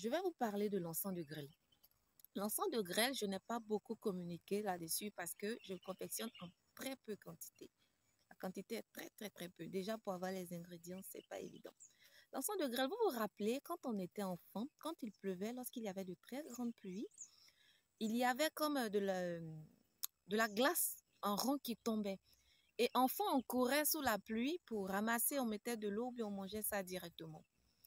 Je vais vous parler de l'encens de grêle. L'encens de grêle, je n'ai pas beaucoup communiqué là-dessus parce que je le confectionne en très peu quantité. La quantité est très peu. Déjà, pour avoir les ingrédients, c'est pas évident. L'encens de grêle, vous vous rappelez, quand on était enfant, quand il pleuvait, lorsqu'il y avait de très grandes pluies, il y avait comme de la glace en rond qui tombait. Et enfant, on courait sous la pluie pour ramasser, on mettait de l'eau, puis on mangeait ça directement.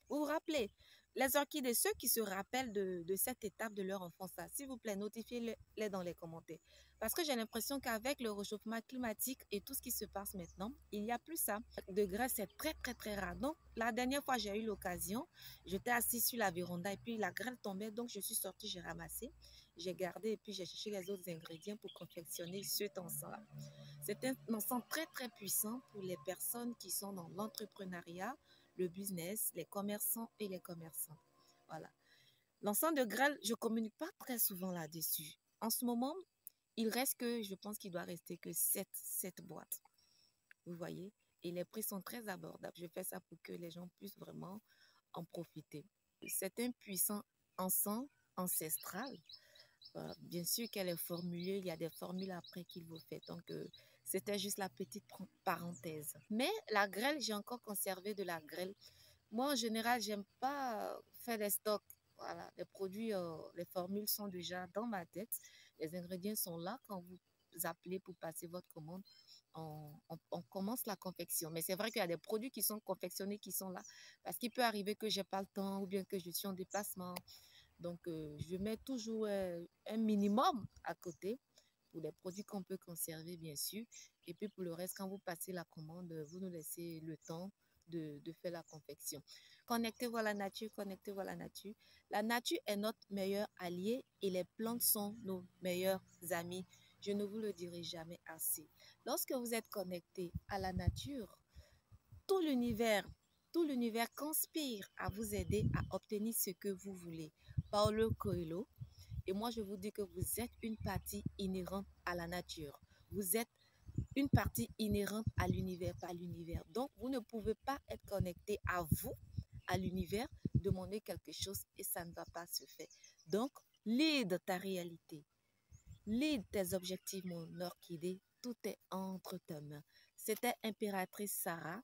Vous vous rappelez, les orchidées, ceux qui se rappellent de cette étape de leur enfance, s'il vous plaît, notifiez-les dans les commentaires. Parce que j'ai l'impression qu'avec le réchauffement climatique et tout ce qui se passe maintenant, il n'y a plus ça. De grêle, c'est très rare. Donc, la dernière fois, j'ai eu l'occasion, j'étais assise sur la véranda et puis la grêle tombait. Donc, je suis sortie, j'ai ramassé, j'ai gardé et puis j'ai cherché les autres ingrédients pour confectionner cet encens-là. C'est un encens très puissant pour les personnes qui sont dans l'entrepreneuriat, le business, les commerçants et les commerçants. Voilà. L'encens de grêle, je ne communique pas très souvent là-dessus. En ce moment, il reste que, je pense qu'il doit rester que 7 boîtes. Vous voyez? Et les prix sont très abordables. Je fais ça pour que les gens puissent vraiment en profiter. C'est un puissant encens ancestral. Bien sûr qu'elle est formulée, il y a des formules après qu'il vous fait. Donc, c'était juste la petite parenthèse. Mais la grêle, j'ai encore conservé de la grêle. Moi, en général, j'aime pas faire des stocks. Voilà, les produits, les formules sont déjà dans ma tête. Les ingrédients sont là. Quand vous appelez pour passer votre commande, on commence la confection. Mais c'est vrai qu'il y a des produits qui sont confectionnés, qui sont là. Parce qu'il peut arriver que je n'ai pas le temps ou bien que je suis en déplacement. Donc, je mets toujours un minimum à côté pour les produits qu'on peut conserver, bien sûr. Et puis, pour le reste, quand vous passez la commande, vous nous laissez le temps de faire la confection. Connectez-vous à la nature, connectez-vous à la nature. La nature est notre meilleur allié et les plantes sont nos meilleurs amis. Je ne vous le dirai jamais assez. Lorsque vous êtes connecté à la nature, tout l'univers conspire à vous aider à obtenir ce que vous voulez. Paulo Coelho. Et moi, je vous dis que vous êtes une partie inhérente à la nature. Vous êtes une partie inhérente à l'univers, pas l'univers. Donc, vous ne pouvez pas être connecté à vous, à l'univers, demander quelque chose et ça ne va pas se faire. Donc, lead ta réalité. Lead tes objectifs, mon orchidée. Tout est entre tes mains. C'était Impératrice Sarah.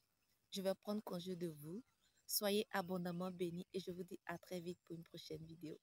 Je vais prendre congé de vous. Soyez abondamment bénis et je vous dis à très vite pour une prochaine vidéo.